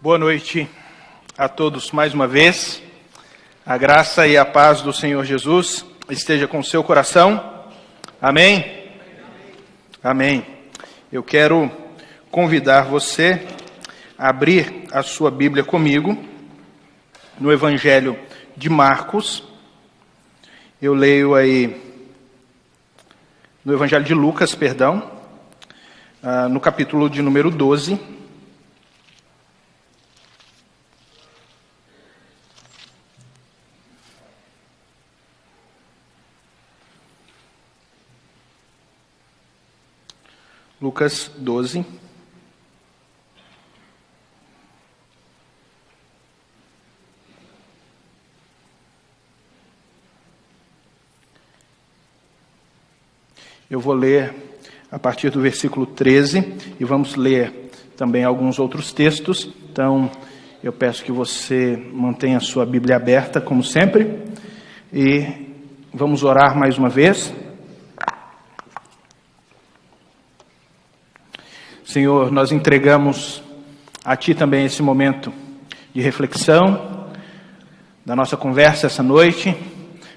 Boa noite a todos mais uma vez. A graça e a paz do Senhor Jesus esteja com o seu coração. Amém? Amém. Eu quero convidar você a abrir a sua Bíblia comigo no Evangelho de Marcos. Eu leio aí no Evangelho de Lucas, no capítulo de número 12. Lucas 12. Eu vou ler a partir do versículo 13 e vamos ler também alguns outros textos. Então, eu peço que você mantenha a sua Bíblia aberta, como sempre, e vamos orar mais uma vez. Senhor, nós entregamos a Ti também esse momento de reflexão da nossa conversa essa noite.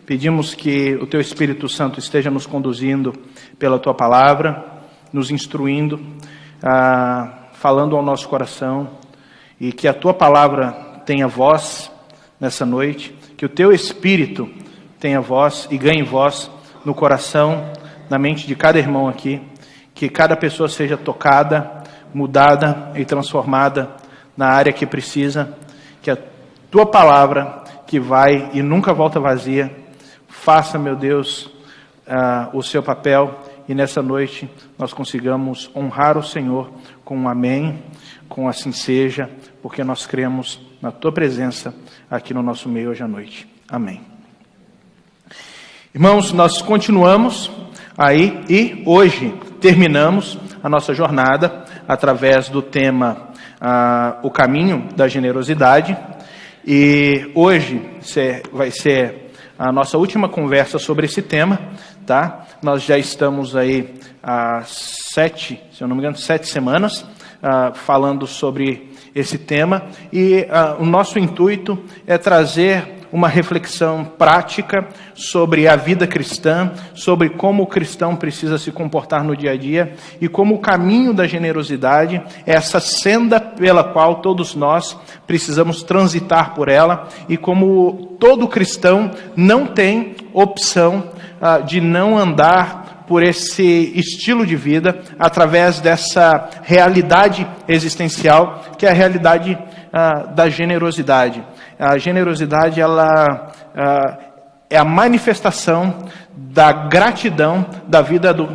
Pedimos que o Teu Espírito Santo esteja nos conduzindo pela Tua palavra, nos instruindo, falando ao nosso coração, e que a Tua palavra tenha voz nessa noite, que o Teu Espírito tenha voz e ganhe voz no coração, na mente de cada irmão aqui, que cada pessoa seja tocada, mudada e transformada na área que precisa, que a Tua palavra, que vai e nunca volta vazia, faça, meu Deus, o seu papel, e nessa noite nós consigamos honrar o Senhor com um amém, com assim seja, porque nós cremos na Tua presença aqui no nosso meio hoje à noite. Amém. Irmãos, nós continuamos aí e hoje terminamos a nossa jornada através do tema o caminho da generosidade, e hoje vai ser a nossa última conversa sobre esse tema, tá? Nós já estamos aí há 7 semanas falando sobre esse tema, e o nosso intuito é trazer uma reflexão prática sobre a vida cristã, sobre como o cristão precisa se comportar no dia a dia, e como o caminho da generosidade é essa senda pela qual todos nós precisamos transitar por ela, e como todo cristão não tem opção de não andar por esse estilo de vida, através dessa realidade existencial, que é a realidade da generosidade. A generosidade, ela é a manifestação da gratidão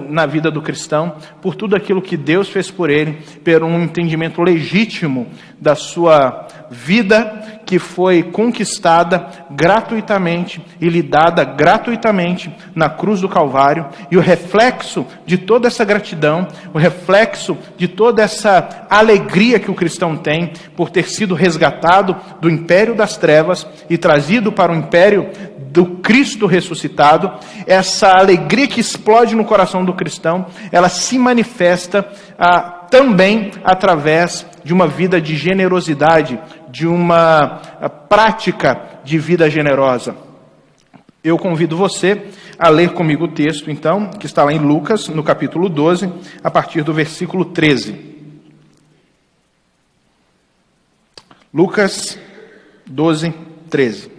na vida do cristão por tudo aquilo que Deus fez por ele, por um entendimento legítimo da sua vida, que foi conquistada gratuitamente e lhe dada gratuitamente na cruz do Calvário. E o reflexo de toda essa gratidão, o reflexo de toda essa alegria que o cristão tem por ter sido resgatado do império das trevas e trazido para o império do Cristo ressuscitado, essa alegria que explode no coração do cristão, ela se manifesta também através de uma vida de generosidade, de uma prática de vida generosa. Eu convido você a ler comigo o texto, então, que está lá em Lucas, no capítulo 12, a partir do versículo 13. Lucas 12, 13.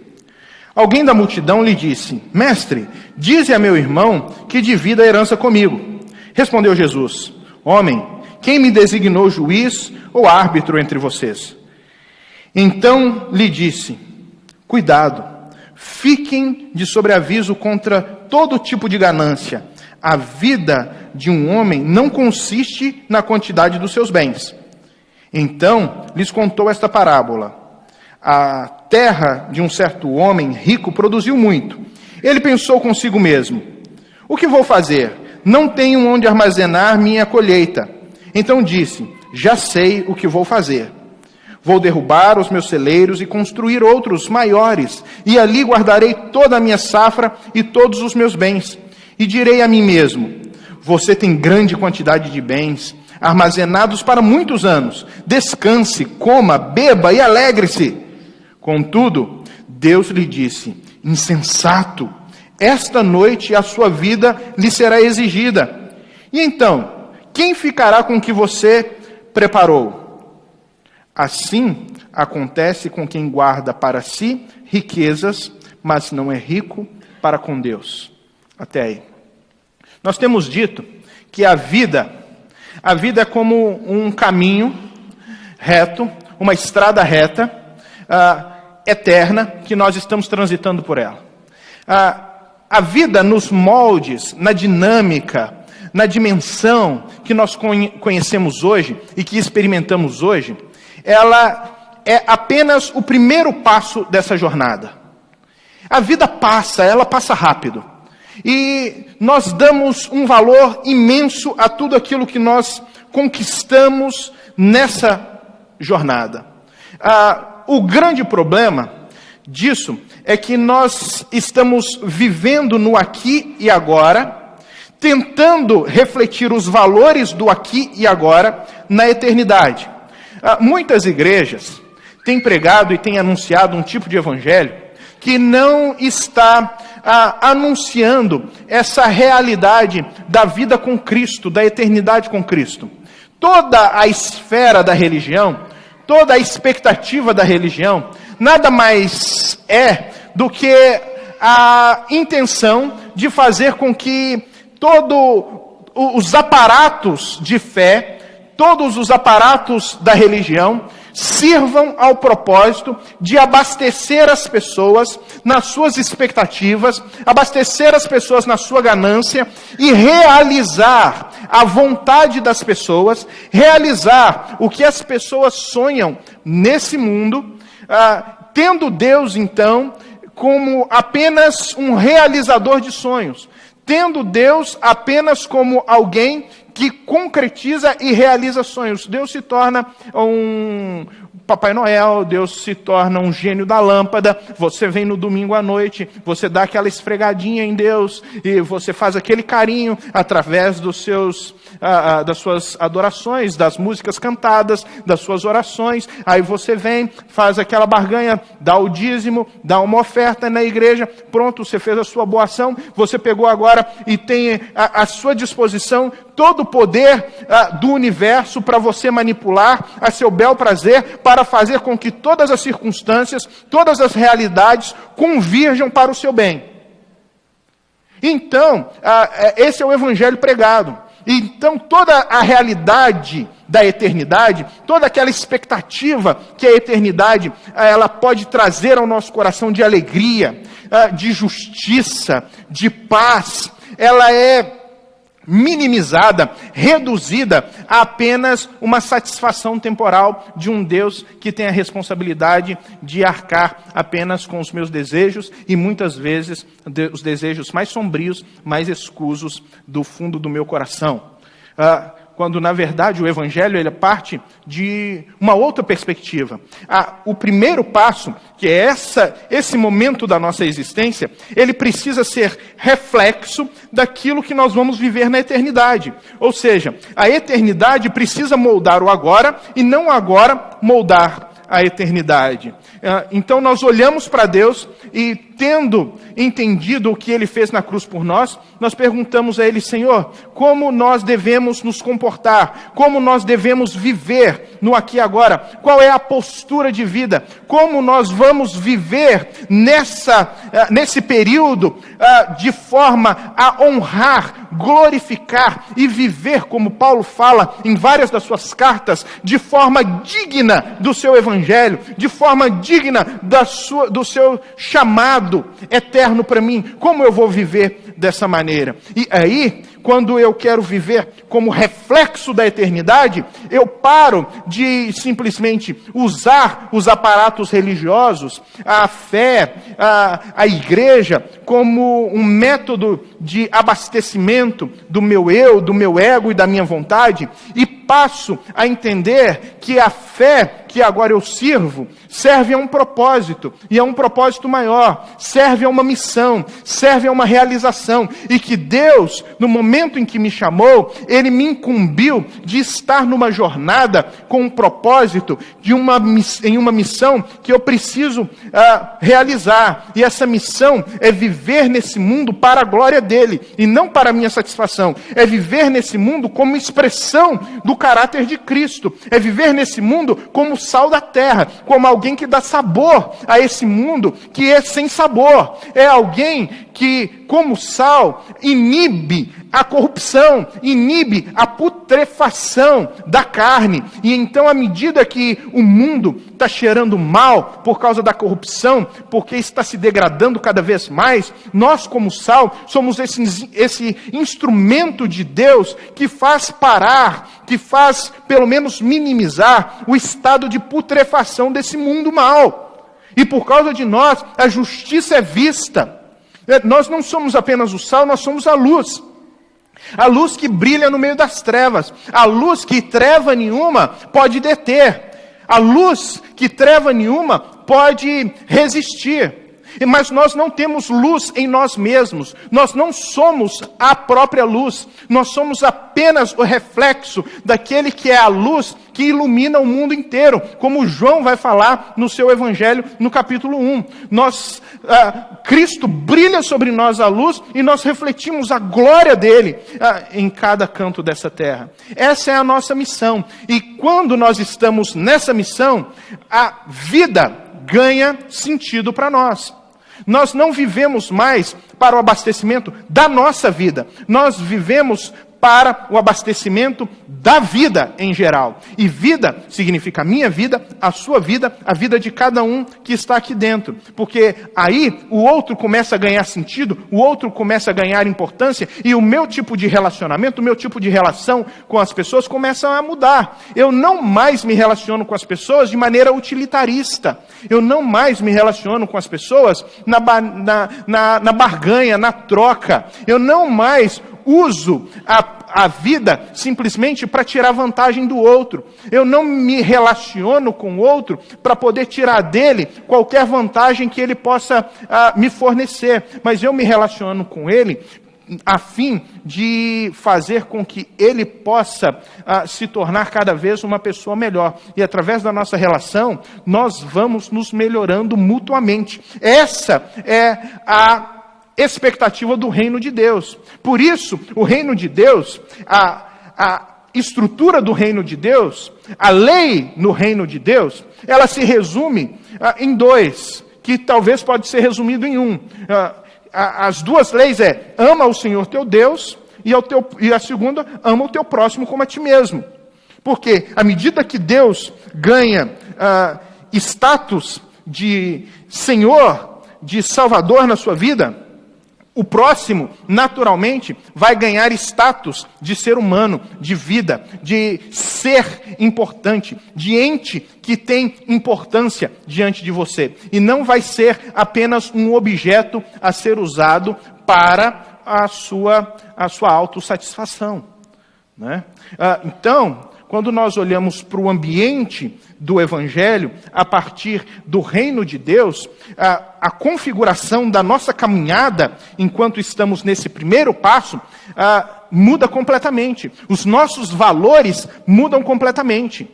Alguém da multidão lhe disse: Mestre, dize a meu irmão que divida a herança comigo. Respondeu Jesus: Homem, quem me designou juiz ou árbitro entre vocês? Então lhe disse: Cuidado, fiquem de sobreaviso contra todo tipo de ganância. A vida de um homem não consiste na quantidade dos seus bens. Então lhes contou esta parábola. A terra de um certo homem rico produziu muito. Ele pensou consigo mesmo: o que vou fazer? Não tenho onde armazenar minha colheita. Então disse: já sei o que vou fazer. Vou derrubar os meus celeiros e construir outros maiores, e ali guardarei toda a minha safra e todos os meus bens. E direi a mim mesmo: Você tem grande quantidade de bens, armazenados para muitos anos. Descanse, coma, beba e alegre-se. Contudo, Deus lhe disse: insensato, esta noite a sua vida lhe será exigida. E então, quem ficará com o que você preparou? Assim acontece com quem guarda para si riquezas, mas não é rico para com Deus. Até aí. Nós temos dito que a vida é como um caminho reto, uma estrada reta, eterna, que nós estamos transitando por ela. A vida nos moldes, na dinâmica, na dimensão que nós conhecemos hoje e que experimentamos hoje, ela é apenas o primeiro passo dessa jornada. A vida passa, ela passa rápido. E nós damos um valor imenso a tudo aquilo que nós conquistamos nessa jornada. O grande problema disso é que nós estamos vivendo no aqui e agora, tentando refletir os valores do aqui e agora na eternidade. Muitas igrejas têm pregado e têm anunciado um tipo de evangelho que não está anunciando essa realidade da vida com Cristo, da eternidade com Cristo. Toda a esfera da religião, toda a expectativa da religião, nada mais é do que a intenção de fazer com que todos os aparatos de fé, todos os aparatos da religião, sirvam ao propósito de abastecer as pessoas nas suas expectativas, abastecer as pessoas na sua ganância e realizar a vontade das pessoas, realizar o que as pessoas sonham nesse mundo, tendo Deus, então, como apenas um realizador de sonhos, tendo Deus apenas como alguém que concretiza e realiza sonhos. Deus se torna um Papai Noel, Deus se torna um gênio da lâmpada. Você vem no domingo à noite, você dá aquela esfregadinha em Deus e você faz aquele carinho através dos das suas adorações, das músicas cantadas, das suas orações. Aí você vem, faz aquela barganha, dá o dízimo, dá uma oferta na igreja. Pronto, você fez a sua boa ação. Você pegou agora e tem à sua disposição todo o poder do universo para você manipular a seu bel prazer, para fazer com que todas as circunstâncias, todas as realidades convirjam para o seu bem. Então, esse é o evangelho pregado. Então, toda a realidade da eternidade, toda aquela expectativa que a eternidade ela pode trazer ao nosso coração de alegria, de justiça, de paz, ela é minimizada, reduzida a apenas uma satisfação temporal de um Deus que tem a responsabilidade de arcar apenas com os meus desejos e muitas vezes os desejos mais sombrios, mais escusos do fundo do meu coração. Quando na verdade o evangelho ele parte de uma outra perspectiva. O primeiro passo, que é esse momento da nossa existência, ele precisa ser reflexo daquilo que nós vamos viver na eternidade. Ou seja, a eternidade precisa moldar o agora e não agora moldar a eternidade. Então nós olhamos para Deus e, tendo entendido o que Ele fez na cruz por nós, nós perguntamos a Ele: Senhor, como nós devemos nos comportar? Como nós devemos viver no aqui e agora? Qual é a postura de vida? Como nós vamos viver nesse período de forma a honrar, glorificar e viver, como Paulo fala em várias das suas cartas, de forma digna do seu evangelho, de forma digna do seu chamado eterno para mim? Como eu vou viver dessa maneira? E aí, quando eu quero viver como reflexo da eternidade, eu paro de simplesmente usar os aparatos religiosos, a fé, a igreja, como um método de abastecimento do meu eu, do meu ego e da minha vontade, e passo a entender que a fé que agora eu sirvo serve a um propósito, e a um propósito maior, serve a uma missão, serve a uma realização satisfação, e que Deus, no momento em que me chamou, Ele me incumbiu de estar numa jornada com um propósito, em uma missão que eu preciso realizar. E essa missão é viver nesse mundo para a glória dEle, e não para a minha satisfação. É viver nesse mundo como expressão do caráter de Cristo. É viver nesse mundo como sal da terra, como alguém que dá sabor a esse mundo que é sem sabor. É alguém que, como sal, inibe a corrupção, inibe a putrefação da carne. E então, à medida que o mundo está cheirando mal por causa da corrupção, porque está se degradando cada vez mais, nós, como sal, somos esse instrumento de Deus que faz parar, que faz, pelo menos, minimizar o estado de putrefação desse mundo mal. E por causa de nós, a justiça é vista. Nós não somos apenas o sal, nós somos a luz. A luz que brilha no meio das trevas. A luz que treva nenhuma pode deter. A luz que treva nenhuma pode resistir. Mas nós não temos luz em nós mesmos. Nós não somos a própria luz. Nós somos apenas o reflexo daquele que é a luz que ilumina o mundo inteiro. Como João vai falar no seu evangelho no capítulo 1. Cristo brilha sobre nós a luz e nós refletimos a glória dele em cada canto dessa terra. Essa é a nossa missão. E quando nós estamos nessa missão, a vida ganha sentido para nós. Nós não vivemos mais para o abastecimento da nossa vida. Nós vivemos para o abastecimento da vida em geral. E vida significa a minha vida, a sua vida, a vida de cada um que está aqui dentro. Porque aí o outro começa a ganhar sentido, o outro começa a ganhar importância, e o meu tipo de relacionamento, o meu tipo de relação com as pessoas começa a mudar. Eu não mais me relaciono com as pessoas de maneira utilitarista. Eu não mais me relaciono com as pessoas na barganha, na troca. Eu não mais uso a vida simplesmente para tirar vantagem do outro. Eu não me relaciono com o outro para poder tirar dele qualquer vantagem que ele possa me fornecer. Mas eu me relaciono com ele a fim de fazer com que ele possa se tornar cada vez uma pessoa melhor. E através da nossa relação, nós vamos nos melhorando mutuamente. Essa é a expectativa do reino de Deus. Por isso, o reino de Deus, a estrutura do reino de Deus, a lei no reino de Deus, ela se resume em dois, que talvez pode ser resumido em um. As duas leis é: ama o Senhor teu Deus, e a segunda, ama o teu próximo como a ti mesmo. Porque à medida que Deus ganha status de Senhor, de Salvador na sua vida, o próximo, naturalmente, vai ganhar status de ser humano, de vida, de ser importante, de ente que tem importância diante de você. E não vai ser apenas um objeto a ser usado para a sua autossatisfação, né? Então, quando nós olhamos para o ambiente do Evangelho, a partir do reino de Deus, a configuração da nossa caminhada, enquanto estamos nesse primeiro passo, muda completamente. Os nossos valores mudam completamente.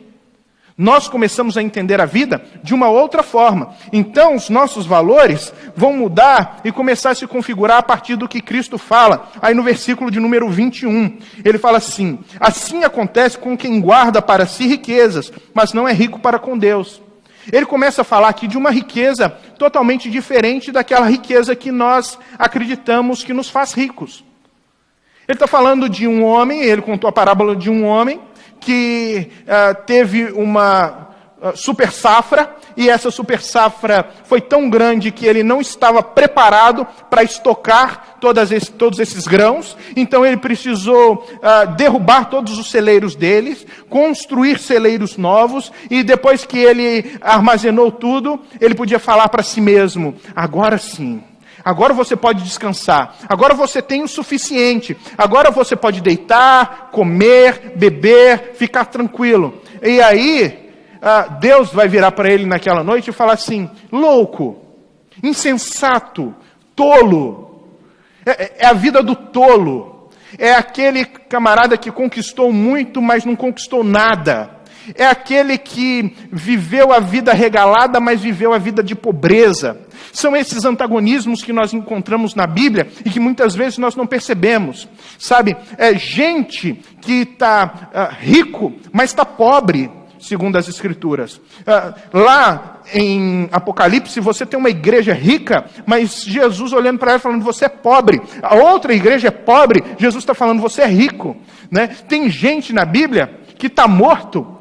Nós começamos a entender a vida de uma outra forma. Então, os nossos valores vão mudar e começar a se configurar a partir do que Cristo fala. Aí no versículo de número 21, ele fala assim: assim acontece com quem guarda para si riquezas, mas não é rico para com Deus. Ele começa a falar aqui de uma riqueza totalmente diferente daquela riqueza que nós acreditamos que nos faz ricos. Ele está falando de um homem, ele contou a parábola de um homem que teve uma super safra, e essa super safra foi tão grande que ele não estava preparado para estocar todos esses grãos. Então ele precisou derrubar todos os celeiros deles, construir celeiros novos, e depois que ele armazenou tudo, ele podia falar para si mesmo: agora sim, agora você pode descansar, agora você tem o suficiente, agora você pode deitar, comer, beber, ficar tranquilo. E aí, Deus vai virar para ele naquela noite e falar assim: louco, insensato, tolo, É a vida do tolo. É aquele camarada que conquistou muito, mas não conquistou nada. É aquele que viveu a vida regalada, mas viveu a vida de pobreza. São esses antagonismos que nós encontramos na Bíblia e que muitas vezes nós não percebemos. Sabe, é gente que está rico, mas está pobre, segundo as Escrituras. Lá em Apocalipse, você tem uma igreja rica, mas Jesus olhando para ela falando, você é pobre. A outra igreja é pobre, Jesus está falando, você é rico. Né? Tem gente na Bíblia que está morto,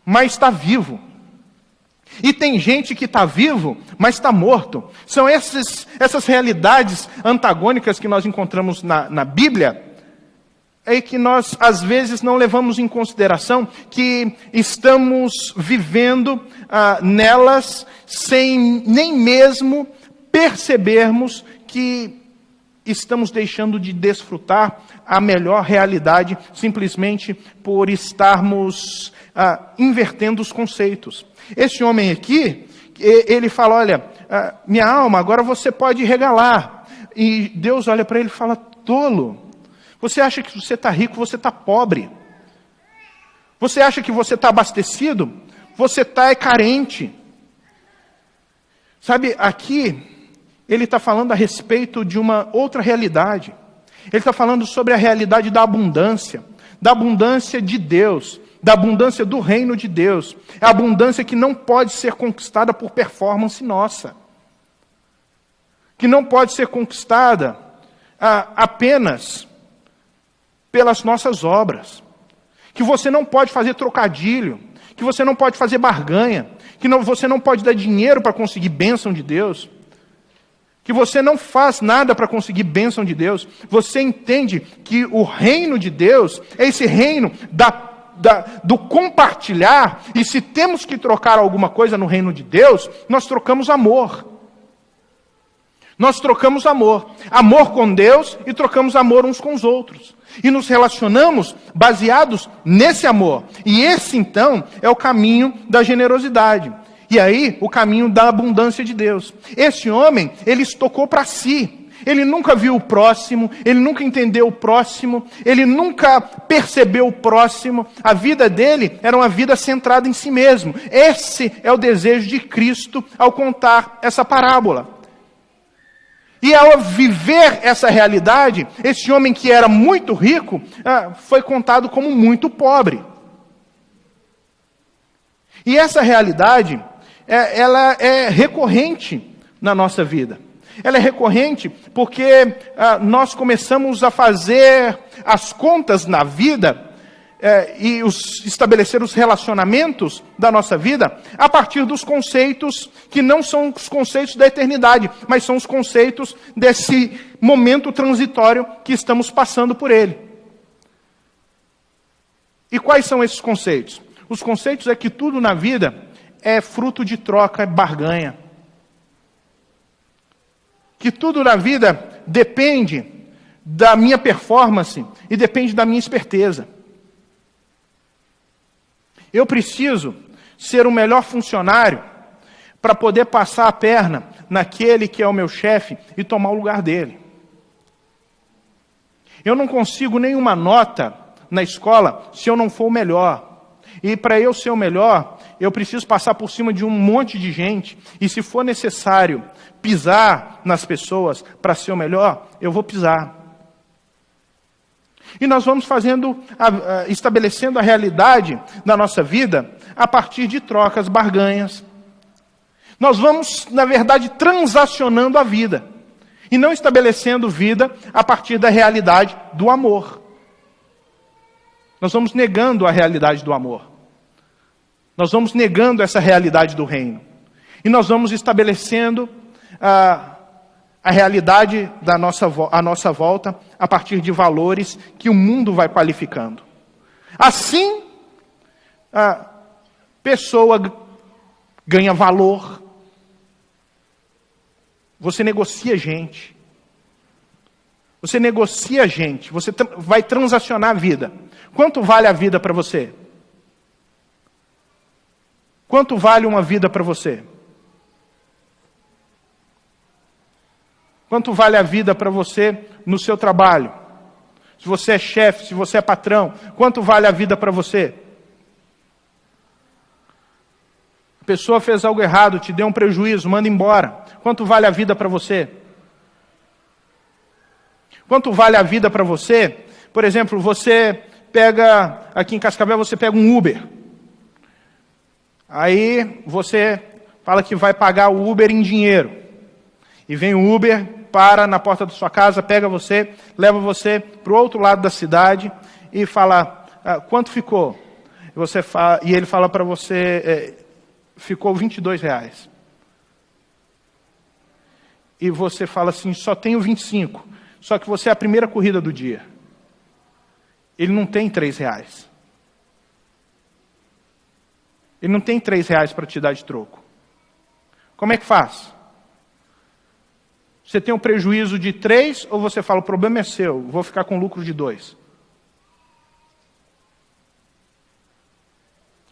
mas está vivo. E tem gente que está vivo, mas está morto. São essas realidades antagônicas que nós encontramos na Bíblia, é que nós, às vezes, não levamos em consideração que estamos vivendo nelas sem nem mesmo percebermos que estamos deixando de desfrutar a melhor realidade simplesmente por estarmos invertendo os conceitos. Esse homem aqui, ele fala, olha, minha alma, agora você pode regalar. E Deus olha para ele e fala, tolo, você acha que você está rico, você está pobre. Você acha que você está abastecido, você está carente. Sabe, aqui, ele está falando a respeito de uma outra realidade. Ele está falando sobre a realidade da abundância de Deus, da abundância do reino de Deus. É a abundância que não pode ser conquistada por performance nossa. Que não pode ser conquistada apenas pelas nossas obras. Que você não pode fazer trocadilho. Que você não pode fazer barganha. Que você não pode dar dinheiro para conseguir bênção de Deus. Que você não faz nada para conseguir bênção de Deus. Você entende que o reino de Deus é esse reino do compartilhar, e se temos que trocar alguma coisa no reino de Deus, nós trocamos amor. Nós trocamos amor. Amor com Deus e trocamos amor uns com os outros. E nos relacionamos baseados nesse amor. E esse, então, é o caminho da generosidade. E aí, o caminho da abundância de Deus. Esse homem, ele estocou para si. Ele nunca viu o próximo, ele nunca entendeu o próximo, ele nunca percebeu o próximo. A vida dele era uma vida centrada em si mesmo. Esse é o desejo de Cristo ao contar essa parábola. E ao viver essa realidade, esse homem que era muito rico, foi contado como muito pobre. E essa realidade, ela é recorrente na nossa vida. Ela é recorrente porque nós começamos a fazer as contas na vida e estabelecer os relacionamentos da nossa vida a partir dos conceitos que não são os conceitos da eternidade, mas são os conceitos desse momento transitório que estamos passando por ele. E quais são esses conceitos? Os conceitos é que tudo na vida é fruto de troca, é barganha. Que tudo na vida depende da minha performance e depende da minha esperteza. Eu preciso ser o melhor funcionário para poder passar a perna naquele que é o meu chefe e tomar o lugar dele. Eu não consigo nenhuma nota na escola se eu não for o melhor. E para eu ser o melhor, eu preciso passar por cima de um monte de gente. E se for necessário pisar nas pessoas para ser o melhor, eu vou pisar. E nós vamos estabelecendo a realidade da nossa vida a partir de trocas, barganhas. Nós vamos, na verdade, transacionando a vida. E não estabelecendo vida a partir da realidade do amor. Nós vamos negando a realidade do amor. Nós vamos negando essa realidade do reino. E nós vamos estabelecendo a realidade à nossa volta a partir de valores que o mundo vai qualificando. Assim, a pessoa ganha valor. Você negocia gente. Você negocia gente. Você vai transacionar a vida. Quanto vale a vida para você? Quanto vale uma vida para você? Quanto vale a vida para você no seu trabalho? Se você é chefe, se você é patrão, quanto vale a vida para você? A pessoa fez algo errado, te deu um prejuízo, manda embora. Quanto vale a vida para você? Quanto vale a vida para você? Por exemplo, você pega, aqui em Cascavel, você pega um Uber. Aí você fala que vai pagar o Uber em dinheiro. E vem o Uber, para na porta da sua casa, pega você, leva você para o outro lado da cidade e fala, quanto ficou? E ele fala para você, ficou R$22. E você fala assim, só tenho 25. Só que você é a primeira corrida do dia. Ele não tem R$3. Ele não tem R$3 para te dar de troco. Como é que faz? Você tem um prejuízo de 3 ou você fala, o problema é seu, vou ficar com lucro de 2?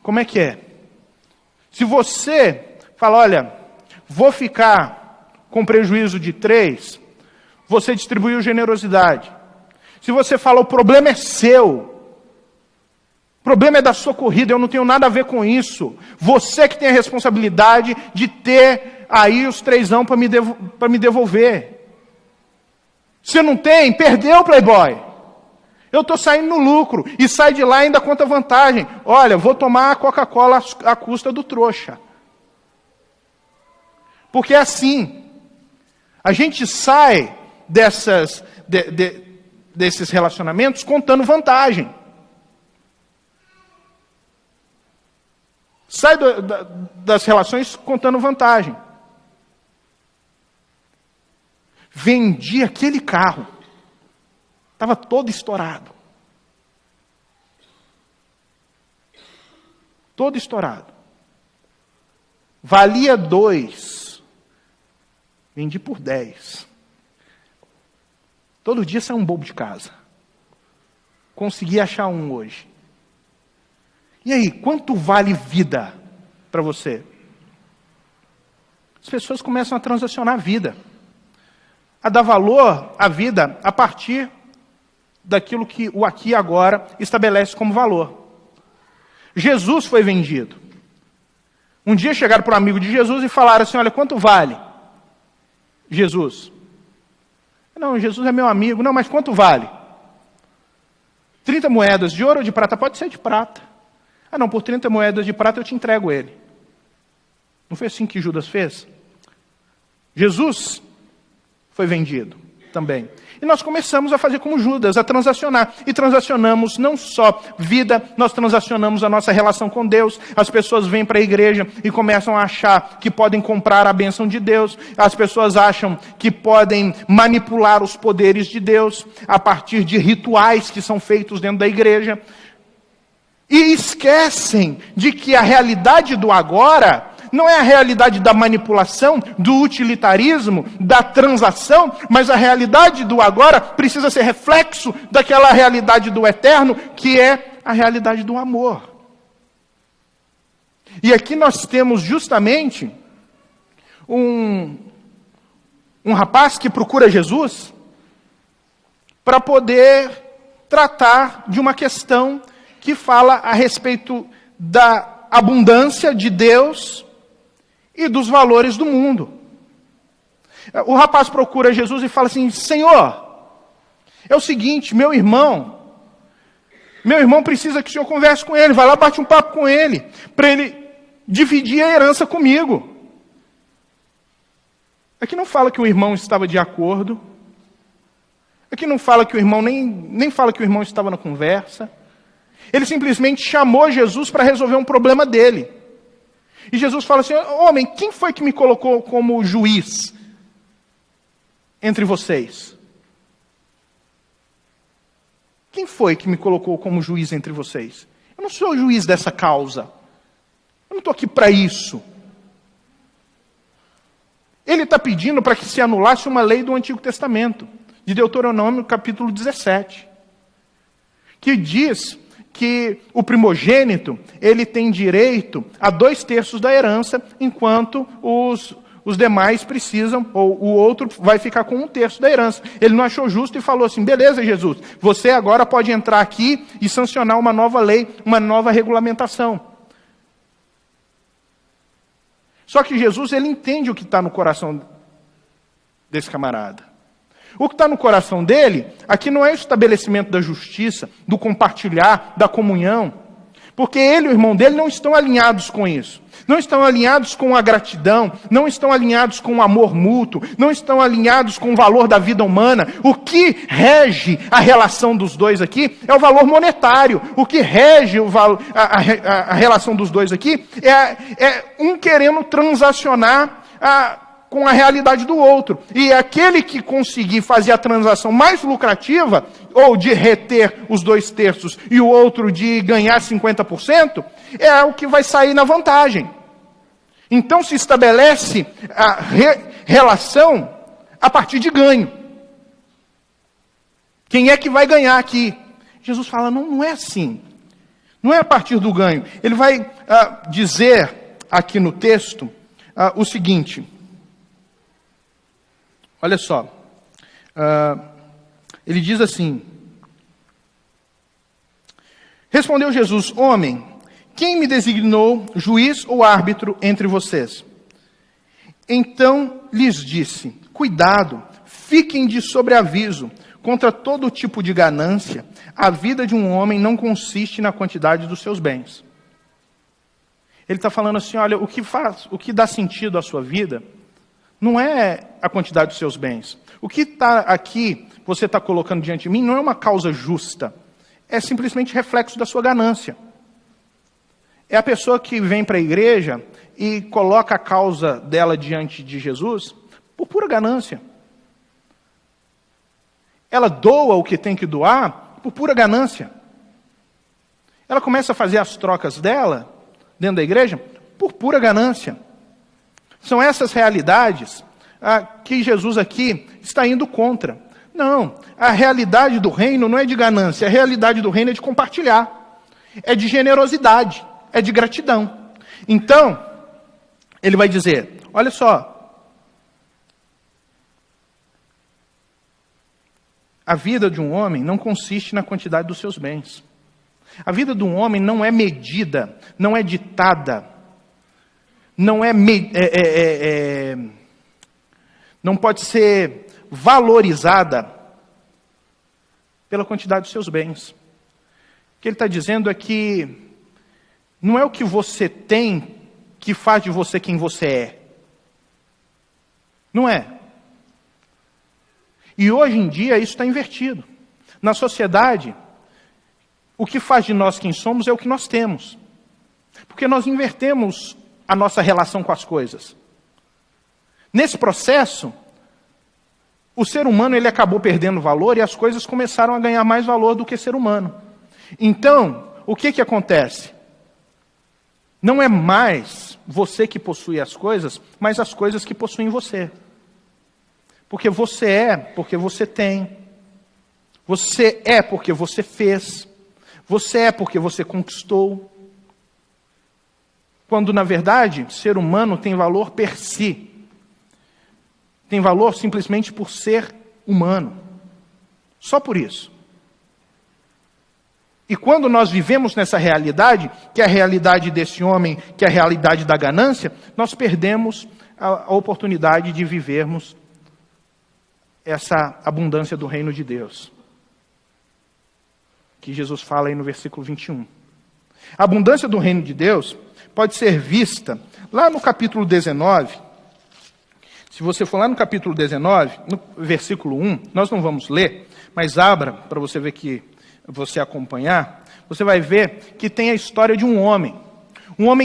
Como é que é? Se você fala, olha, vou ficar com prejuízo de 3, você distribuiu generosidade. Se você fala, o problema é seu, o problema é da sua corrida, eu não tenho nada a ver com isso. Você que tem a responsabilidade de ter aí os 3 para me devolver. Você não tem? Perdeu, Playboy. Eu estou saindo no lucro. E sai de lá e ainda conta vantagem. Olha, vou tomar a Coca-Cola à custa do trouxa. Porque é assim. A gente sai desses relacionamentos contando vantagem. Sai das relações contando vantagem. Vendi aquele carro. Estava todo estourado. Todo estourado. Valia 2. Vendi por 10. Todo dia sai um bobo de casa. Consegui achar um hoje. E aí, quanto vale vida para você? As pessoas começam a transacionar a vida. A dar valor à vida a partir daquilo que o aqui e agora estabelece como valor. Jesus foi vendido. Um dia chegaram para um amigo de Jesus e falaram assim, olha, quanto vale Jesus? Não, Jesus é meu amigo. Não, mas quanto vale? 30 moedas de ouro ou de prata? Pode ser de prata. Ah, não, por 30 moedas de prata eu te entrego ele. Não foi assim que Judas fez? Jesus foi vendido também. E nós começamos a fazer como Judas, a transacionar. E transacionamos não só vida, nós transacionamos a nossa relação com Deus. As pessoas vêm para a igreja e começam a achar que podem comprar a bênção de Deus. As pessoas acham que podem manipular os poderes de Deus a partir de rituais que são feitos dentro da igreja. E esquecem de que a realidade do agora não é a realidade da manipulação, do utilitarismo, da transação, mas a realidade do agora precisa ser reflexo daquela realidade do eterno, que é a realidade do amor. E aqui nós temos justamente um rapaz que procura Jesus para poder tratar de uma questão que fala a respeito da abundância de Deus e dos valores do mundo. O rapaz procura Jesus e fala assim, Senhor, é o seguinte, meu irmão precisa que o Senhor converse com ele, vai lá, bate um papo com ele, para ele dividir a herança comigo. Aqui não fala que o irmão estava de acordo, aqui não fala que o irmão, nem fala que o irmão estava na conversa, ele simplesmente chamou Jesus para resolver um problema dele. E Jesus fala assim, homem, quem foi que me colocou como juiz entre vocês? Quem foi que me colocou como juiz entre vocês? Eu não sou juiz dessa causa. Eu não estou aqui para isso. Ele está pedindo para que se anulasse uma lei do Antigo Testamento, de Deuteronômio, capítulo 17, que diz que o primogênito, ele tem direito a 2/3 da herança, enquanto os demais precisam, ou o outro vai ficar com 1/3 da herança. Ele não achou justo e falou assim, beleza, Jesus, você agora pode entrar aqui e sancionar uma nova lei, uma nova regulamentação. Só que Jesus, ele entende o que está no coração desse camarada. O que está no coração dele, aqui não é o estabelecimento da justiça, do compartilhar, da comunhão, porque ele e o irmão dele não estão alinhados com isso. Não estão alinhados com a gratidão, não estão alinhados com o amor mútuo, não estão alinhados com o valor da vida humana. O que rege a relação dos dois aqui é o valor monetário. O que rege a relação dos dois aqui é um querendo transacionar com a realidade do outro. E aquele que conseguir fazer a transação mais lucrativa, ou de reter os 2/3 e o outro de ganhar 50%, é o que vai sair na vantagem. Então se estabelece a relação a partir de ganho. Quem é que vai ganhar aqui? Jesus fala, não é assim. Não é a partir do ganho. Ele vai dizer aqui no texto o seguinte. Olha só. Ele diz assim. Respondeu Jesus, homem, quem me designou juiz ou árbitro entre vocês? Então lhes disse, cuidado, fiquem de sobreaviso contra todo tipo de ganância. A vida de um homem não consiste na quantidade dos seus bens. Ele está falando assim, olha, o que dá sentido à sua vida não é a quantidade dos seus bens. O que está aqui, você está colocando diante de mim, não é uma causa justa. É simplesmente reflexo da sua ganância. É a pessoa que vem para a igreja e coloca a causa dela diante de Jesus por pura ganância. Ela doa o que tem que doar por pura ganância. Ela começa a fazer as trocas dela dentro da igreja por pura ganância. São essas realidades que Jesus aqui está indo contra. Não, a realidade do reino não é de ganância, a realidade do reino é de compartilhar, é de generosidade, é de gratidão. Então, ele vai dizer, olha só, a vida de um homem não consiste na quantidade dos seus bens. A vida de um homem não é medida, não é ditada, não pode ser valorizada pela quantidade dos seus bens. O que ele está dizendo é que não é o que você tem que faz de você quem você é. Não é. E hoje em dia isso está invertido. Na sociedade, o que faz de nós quem somos é o que nós temos. Porque nós invertemos a nossa relação com as coisas. Nesse processo, o ser humano ele acabou perdendo valor e as coisas começaram a ganhar mais valor do que ser humano. Então, o que acontece? Não é mais você que possui as coisas, mas as coisas que possuem você. Porque você é porque você tem. Você é porque você fez. Você é porque você conquistou. Quando, na verdade, ser humano tem valor per si. Tem valor simplesmente por ser humano. Só por isso. E quando nós vivemos nessa realidade, que é a realidade desse homem, que é a realidade da ganância, nós perdemos a oportunidade de vivermos essa abundância do reino de Deus. Que Jesus fala aí no versículo 21. A abundância do reino de Deus pode ser vista lá no capítulo 19. Se você for lá no capítulo 19, no versículo 1, nós não vamos ler, mas abra para você ver que você acompanhar, você vai ver que tem a história de um homem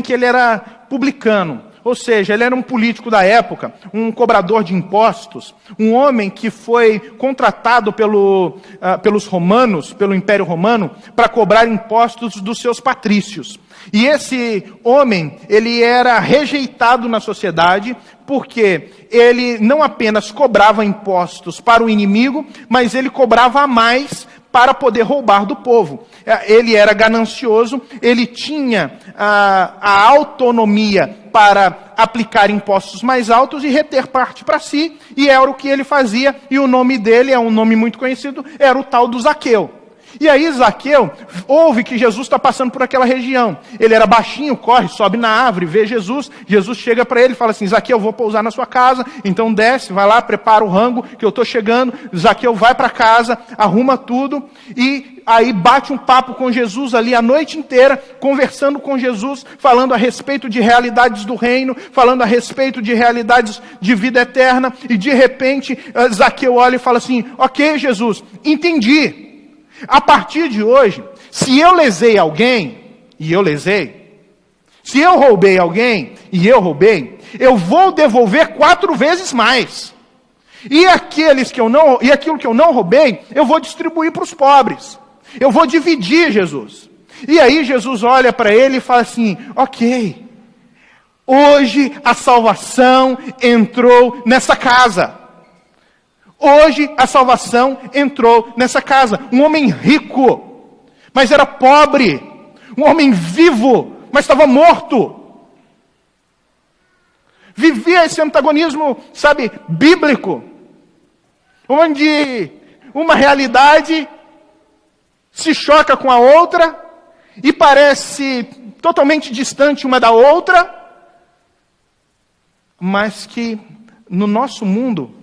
que ele era publicano, ou seja, ele era um político da época, um cobrador de impostos, um homem que foi contratado pelos romanos, pelo Império Romano, para cobrar impostos dos seus patrícios. E esse homem, ele era rejeitado na sociedade, porque ele não apenas cobrava impostos para o inimigo, mas ele cobrava a mais para poder roubar do povo. Ele era ganancioso, ele tinha a autonomia para aplicar impostos mais altos e reter parte para si, e era o que ele fazia, e o nome dele é um nome muito conhecido, era o tal do Zaqueu. E aí Zaqueu ouve que Jesus está passando por aquela região. Ele era baixinho, corre, sobe na árvore, vê Jesus. Jesus chega para ele e fala assim: Zaqueu, eu vou pousar na sua casa. Então desce, vai lá, prepara o rango que eu estou chegando. Zaqueu vai para casa, arruma tudo e aí bate um papo com Jesus ali a noite inteira, conversando com Jesus, falando a respeito de realidades do reino, falando a respeito de realidades de vida eterna. E de repente Zaqueu olha e fala assim: ok, Jesus, entendi. A partir de hoje, se eu lesei alguém, e eu lesei, se eu roubei alguém, e eu roubei, eu vou devolver 4 vezes mais. E aquilo que eu não roubei, eu vou distribuir para os pobres. Eu vou dividir, Jesus. E aí Jesus olha para ele e fala assim: ok, hoje a salvação entrou nessa casa. Hoje a salvação entrou nessa casa. Um homem rico, mas era pobre. Um homem vivo, mas estava morto. Vivia esse antagonismo, sabe, bíblico. Onde uma realidade se choca com a outra e parece totalmente distante uma da outra. Mas que no nosso mundo,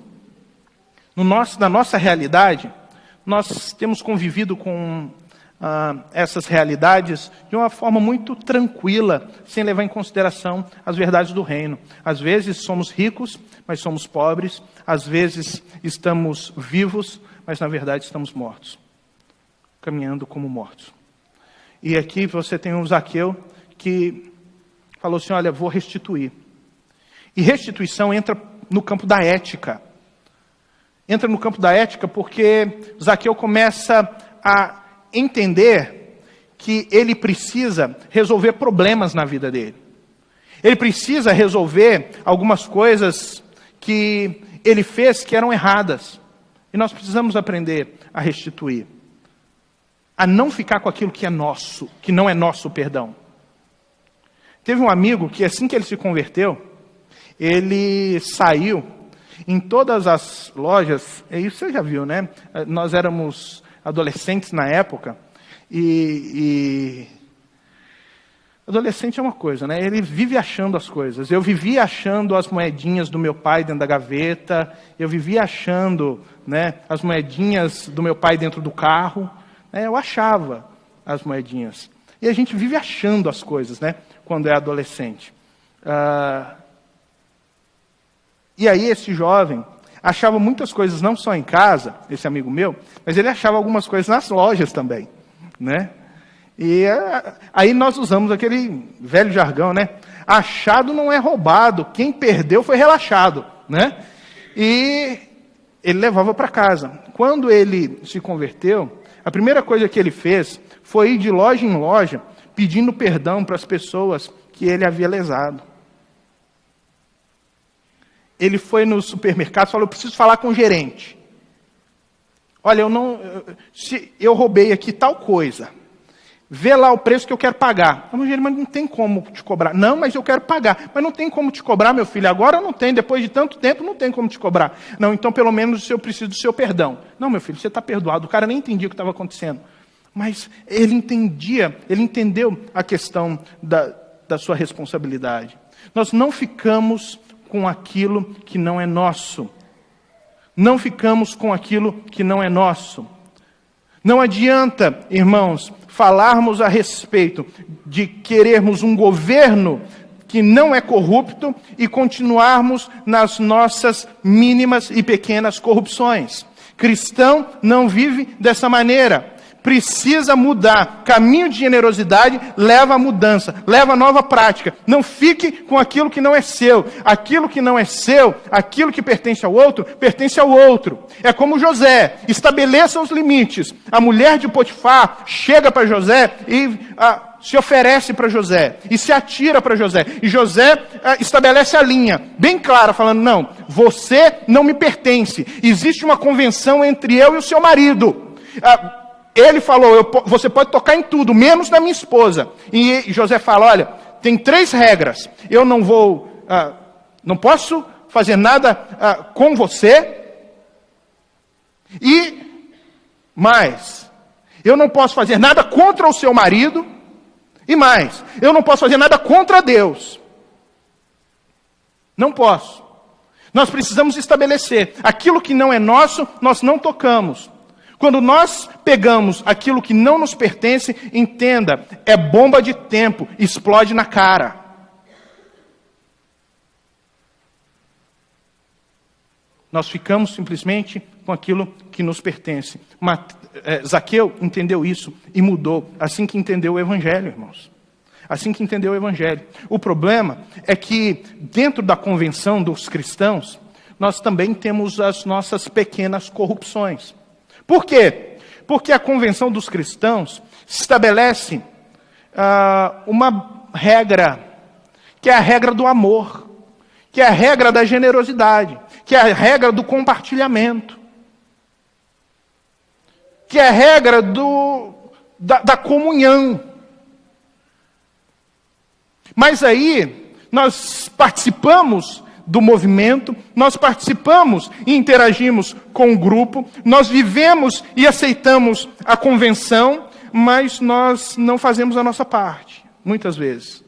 na nossa realidade, nós temos convivido com essas realidades de uma forma muito tranquila, sem levar em consideração as verdades do reino. Às vezes somos ricos, mas somos pobres. Às vezes estamos vivos, mas na verdade estamos mortos. Caminhando como mortos. E aqui você tem um Zaqueu que falou assim: olha, vou restituir. E restituição entra no campo da ética. Entra no campo da ética porque Zaqueu começa a entender que ele precisa resolver problemas na vida dele. Ele precisa resolver algumas coisas que ele fez que eram erradas. E nós precisamos aprender a restituir. A não ficar com aquilo que é nosso, que não é nosso, perdão. Teve um amigo que assim que ele se converteu, ele saiu em todas as lojas, isso você já viu, né? Nós éramos adolescentes na época, e adolescente é uma coisa, né? Ele vive achando as coisas. Eu vivia achando as moedinhas do meu pai dentro da gaveta, eu vivia achando, né, as moedinhas do meu pai dentro do carro, né? Eu achava as moedinhas. E a gente vive achando as coisas, né, quando é adolescente. E aí esse jovem achava muitas coisas não só em casa, esse amigo meu, mas ele achava algumas coisas nas lojas também, né? E aí nós usamos aquele velho jargão, né? Achado não é roubado, quem perdeu foi relaxado, né? E ele levava para casa. Quando ele se converteu, a primeira coisa que ele fez foi ir de loja em loja pedindo perdão para as pessoas que ele havia lesado. Ele foi no supermercado e falou: eu preciso falar com o gerente. Olha, eu roubei aqui tal coisa. Vê lá o preço que eu quero pagar. Mas não tem como te cobrar. Não, mas eu quero pagar. Mas não tem como te cobrar, meu filho. Agora não tem, depois de tanto tempo, não tem como te cobrar. Não, então pelo menos eu preciso do seu perdão. Não, meu filho, você está perdoado. O cara nem entendia o que estava acontecendo. Mas ele entendeu a questão da sua responsabilidade. Nós não ficamos com aquilo que não é nosso. Não ficamos com aquilo que não é nosso. Não adianta, irmãos, falarmos a respeito de querermos um governo que não é corrupto e continuarmos nas nossas mínimas e pequenas corrupções. Cristão não vive dessa maneira. Precisa mudar. Caminho de generosidade leva a mudança, leva a nova prática. Não fique com aquilo que não é seu. Aquilo que não é seu, aquilo que pertence ao outro, pertence ao outro. É como José, estabeleça os limites. A mulher de Potifar chega para José e se oferece para José, e se atira para José. E José estabelece a linha, bem clara, falando: não, você não me pertence. Existe uma convenção entre eu e o seu marido. ele falou, você pode tocar em tudo, menos na minha esposa. E José fala, olha, tem 3 regras. Eu não vou, não posso fazer nada com você. E mais, eu não posso fazer nada contra o seu marido. E mais, eu não posso fazer nada contra Deus. Não posso. Nós precisamos estabelecer, aquilo que não é nosso, nós não tocamos. Quando nós pegamos aquilo que não nos pertence, entenda, é bomba de tempo, explode na cara. Nós ficamos simplesmente com aquilo que nos pertence. Zaqueu entendeu isso e mudou, assim que entendeu o Evangelho, irmãos. Assim que entendeu o Evangelho. O problema é que, dentro da convenção dos cristãos, nós também temos as nossas pequenas corrupções. Por quê? Porque a convenção dos cristãos estabelece uma regra, que é a regra do amor, que é a regra da generosidade, que é a regra do compartilhamento, que é a regra da comunhão. Mas aí, nós participamos do movimento, nós participamos e interagimos com o grupo, nós vivemos e aceitamos a convenção, mas nós não fazemos a nossa parte, muitas vezes.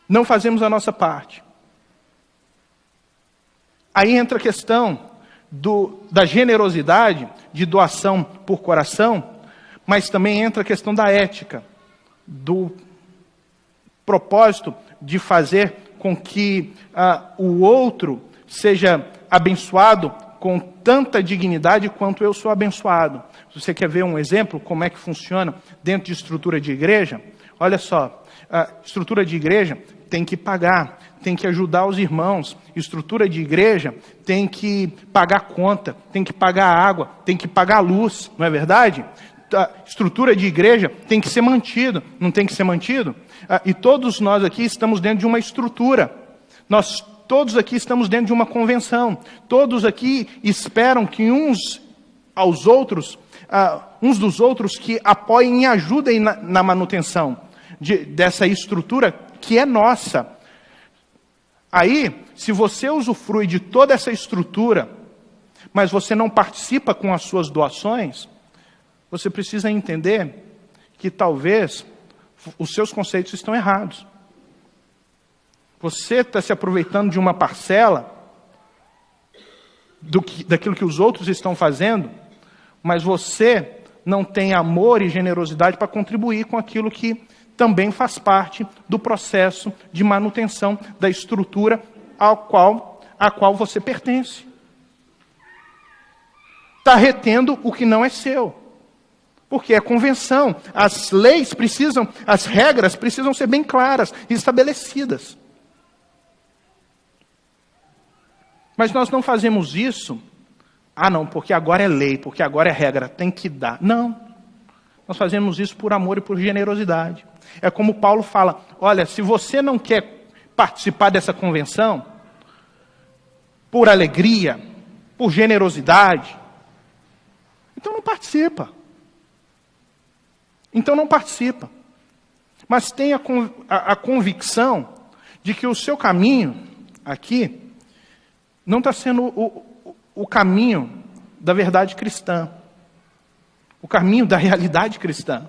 Não fazemos a nossa parte. Aí entra a questão da generosidade, de doação por coração, mas também entra a questão da ética, do propósito de fazer com que o outro seja abençoado com tanta dignidade quanto eu sou abençoado. Se você quer ver um exemplo, como é que funciona dentro de estrutura de igreja, olha só, a estrutura de igreja tem que pagar, tem que ajudar os irmãos, estrutura de igreja tem que pagar conta, tem que pagar água, tem que pagar luz, não é verdade? A estrutura de igreja tem que ser mantido, não tem que ser mantido? E todos nós aqui estamos dentro de uma estrutura. Nós todos aqui estamos dentro de uma convenção. Todos aqui esperam que uns dos outros que apoiem e ajudem na manutenção dessa estrutura que é nossa. Aí, se você usufrui de toda essa estrutura, mas você não participa com as suas doações, você precisa entender que talvez os seus conceitos estão errados. Você está se aproveitando de uma parcela daquilo que os outros estão fazendo, mas você não tem amor e generosidade para contribuir com aquilo que também faz parte do processo de manutenção da estrutura a qual você pertence. Está retendo o que não é seu. Porque é convenção, as leis precisam, as regras precisam ser bem claras e estabelecidas. Mas nós não fazemos isso, não, porque agora é lei, porque agora é regra, tem que dar. Não, nós fazemos isso por amor e por generosidade. É como Paulo fala, olha, se você não quer participar dessa convenção, por alegria, por generosidade, então não participa. Então não participa. Mas tenha a convicção de que o seu caminho aqui não está sendo o caminho da verdade cristã. O caminho da realidade cristã.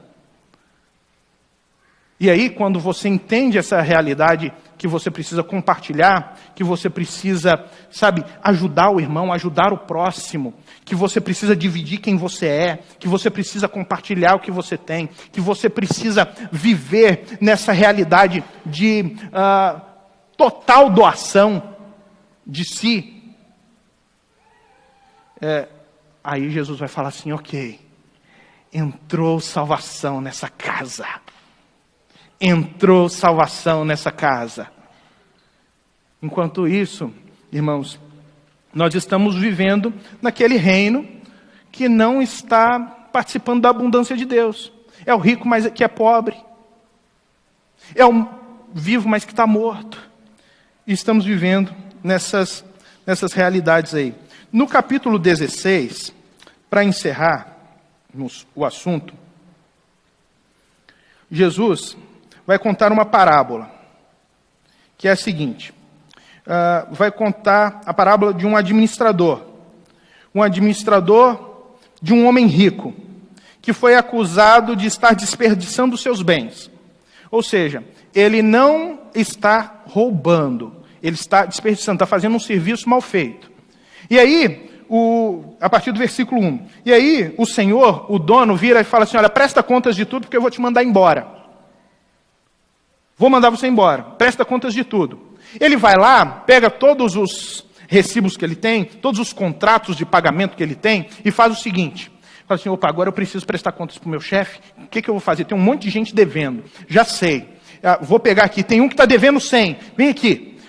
E aí, quando você entende essa realidade que você precisa compartilhar, que você precisa, ajudar o irmão, ajudar o próximo, que você precisa dividir quem você é, que você precisa compartilhar o que você tem, que você precisa viver nessa realidade de total doação de si. Aí Jesus vai falar assim, ok, entrou salvação nessa casa. Entrou salvação nessa casa. Enquanto isso, irmãos, nós estamos vivendo naquele reino que não está participando da abundância de Deus. É o rico, mas que é pobre. É o vivo, mas que está morto. E estamos vivendo nessas realidades aí. No capítulo 16, para encerrarmos o assunto, Jesus vai contar uma parábola, que é a seguinte. Vai contar a parábola de um administrador de um homem rico, que foi acusado de estar desperdiçando os seus bens. Ou seja, ele não está roubando, ele está desperdiçando, está fazendo um serviço mal feito. E aí, a partir do versículo 1, e aí o Senhor, o dono, vira e fala assim, olha, presta contas de tudo, porque eu vou te mandar embora. Vou mandar você embora, presta contas de tudo. Ele vai lá, pega todos os recibos que ele tem, todos os contratos de pagamento que ele tem, e faz o seguinte, fala assim, opa, agora eu preciso prestar contas para o meu chefe, o que eu vou fazer? Tem um monte de gente devendo, já sei, vou pegar aqui, tem um que está devendo 100, vem aqui,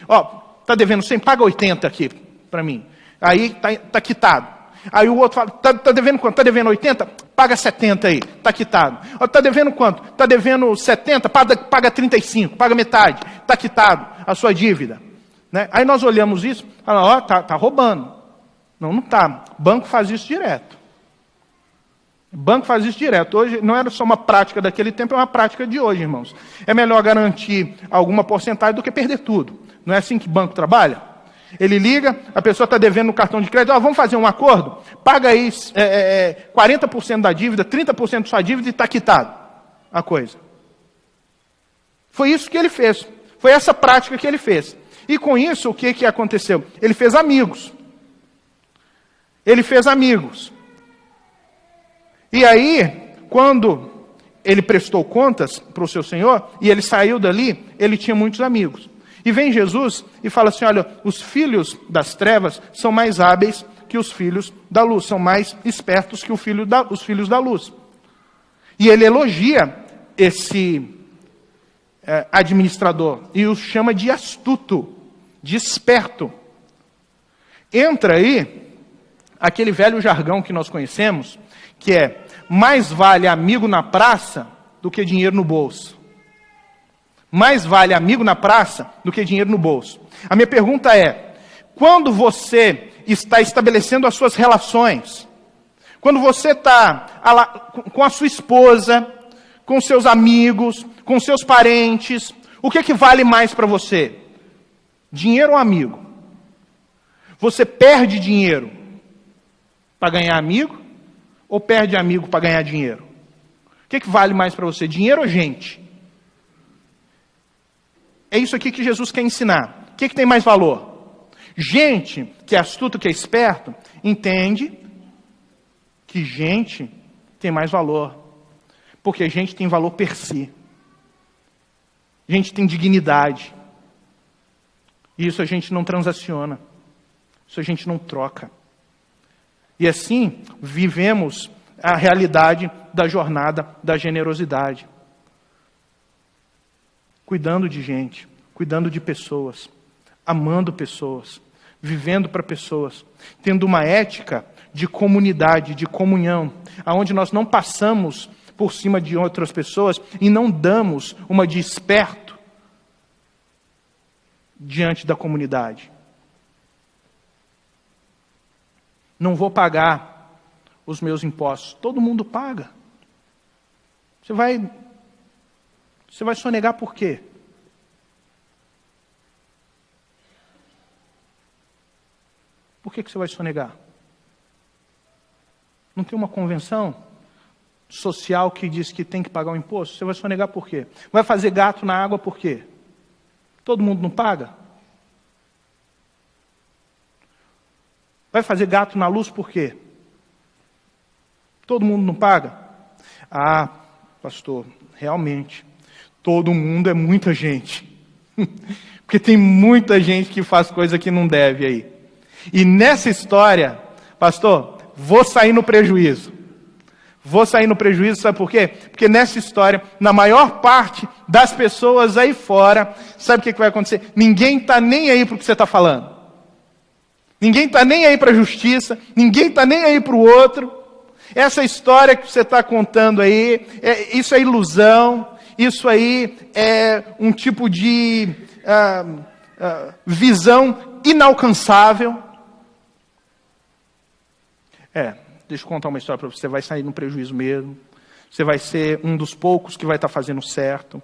está devendo 100, paga 80 aqui para mim, aí está quitado. Aí o outro fala, está devendo quanto? Está devendo 80? Paga 70 aí, está quitado. Está devendo quanto? Está devendo 70? Paga 35, paga metade, está quitado a sua dívida. Né? Aí nós olhamos isso, falamos, está roubando. Não está. Banco faz isso direto. Banco faz isso direto. Hoje não era só uma prática daquele tempo, é uma prática de hoje, irmãos. É melhor garantir alguma porcentagem do que perder tudo. Não é assim que banco trabalha? Ele liga, a pessoa está devendo no cartão de crédito, vamos fazer um acordo? Paga aí 40% da dívida, 30% da sua dívida e está quitado a coisa. Foi isso que ele fez. Foi essa prática que ele fez. E com isso, o que aconteceu? Ele fez amigos. Ele fez amigos. E aí, quando ele prestou contas para o seu Senhor, e ele saiu dali, ele tinha muitos amigos. E vem Jesus e fala assim, olha, os filhos das trevas são mais hábeis que os filhos da luz, são mais espertos que os filhos da luz. E ele elogia esse administrador e o chama de astuto, de esperto. Entra aí aquele velho jargão que nós conhecemos, que é, mais vale amigo na praça do que dinheiro no bolso. Mais vale amigo na praça do que dinheiro no bolso. A minha pergunta é, quando você está estabelecendo as suas relações, quando você está com a sua esposa, com seus amigos, com seus parentes, o que vale mais para você? Dinheiro ou amigo? Você perde dinheiro para ganhar amigo ou perde amigo para ganhar dinheiro? O que vale mais para você, dinheiro ou gente? É isso aqui que Jesus quer ensinar. O que tem mais valor? Gente que é astuto, que é esperto, entende que gente tem mais valor. Porque gente tem valor per si. Gente tem dignidade. E isso a gente não transaciona. Isso a gente não troca. E assim vivemos a realidade da jornada da generosidade. Cuidando de gente, cuidando de pessoas, amando pessoas, vivendo para pessoas, tendo uma ética de comunidade, de comunhão, aonde nós não passamos por cima de outras pessoas e não damos uma de esperto diante da comunidade. Não vou pagar os meus impostos. Todo mundo paga. Você vai sonegar por quê? Por que você vai sonegar? Não tem uma convenção social que diz que tem que pagar o imposto? Você vai sonegar por quê? Vai fazer gato na água por quê? Todo mundo não paga? Vai fazer gato na luz por quê? Todo mundo não paga? Ah, pastor, realmente, todo mundo é muita gente. Porque tem muita gente que faz coisa que não deve aí. E nessa história, pastor, vou sair no prejuízo. Vou sair no prejuízo, sabe por quê? Porque nessa história, na maior parte das pessoas aí fora, sabe o que vai acontecer? Ninguém está nem aí para o que você está falando. Ninguém está nem aí para a justiça, ninguém está nem aí para o outro. Essa história que você está contando aí, isso é ilusão, isso aí é um tipo de visão inalcançável. deixa eu contar uma história para você, você vai sair no prejuízo mesmo. Você vai ser um dos poucos que vai estar fazendo certo.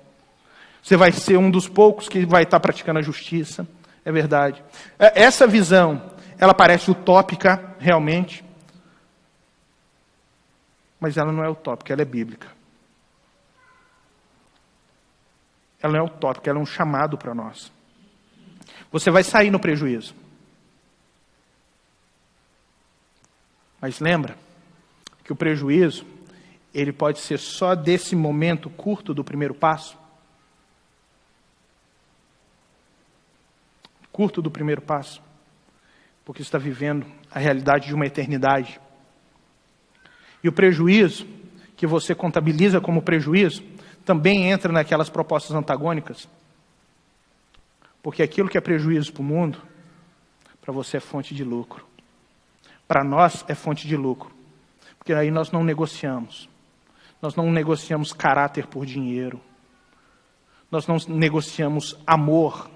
Você vai ser um dos poucos que vai estar praticando a justiça. É verdade. Essa visão, ela parece utópica, realmente. Mas ela não é utópica, ela é bíblica. Ela não é utópica, ela é um chamado para nós. Você vai sair no prejuízo. Mas lembra que o prejuízo, ele pode ser só desse momento curto do primeiro passo? Curto do primeiro passo. Porque você está vivendo a realidade de uma eternidade. E o prejuízo, que você contabiliza como prejuízo, também entra naquelas propostas antagônicas. Porque aquilo que é prejuízo para o mundo, para você é fonte de lucro. Para nós é fonte de lucro. Porque aí nós não negociamos. Nós não negociamos caráter por dinheiro. Nós não negociamos amor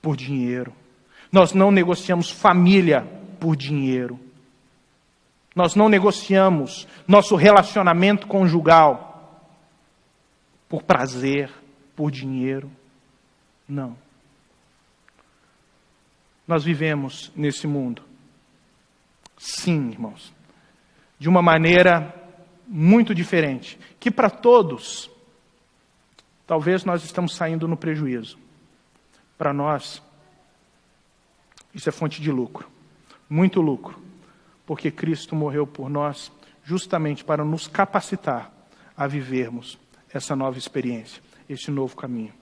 por dinheiro. Nós não negociamos família por dinheiro. Nós não negociamos nosso relacionamento conjugal por prazer, por dinheiro. Não. Nós vivemos nesse mundo. Sim, irmãos. De uma maneira muito diferente. Que para todos, talvez nós estamos saindo no prejuízo. Para nós, isso é fonte de lucro. Muito lucro. Porque Cristo morreu por nós justamente para nos capacitar a vivermos essa nova experiência, esse novo caminho.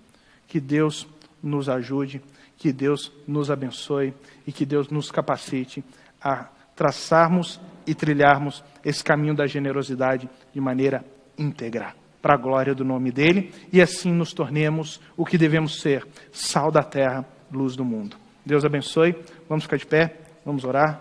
Que Deus nos ajude, que Deus nos abençoe e que Deus nos capacite a traçarmos e trilharmos esse caminho da generosidade de maneira íntegra, para a glória do nome dele, e assim nos tornemos o que devemos ser, sal da terra, luz do mundo. Deus abençoe, vamos ficar de pé, vamos orar.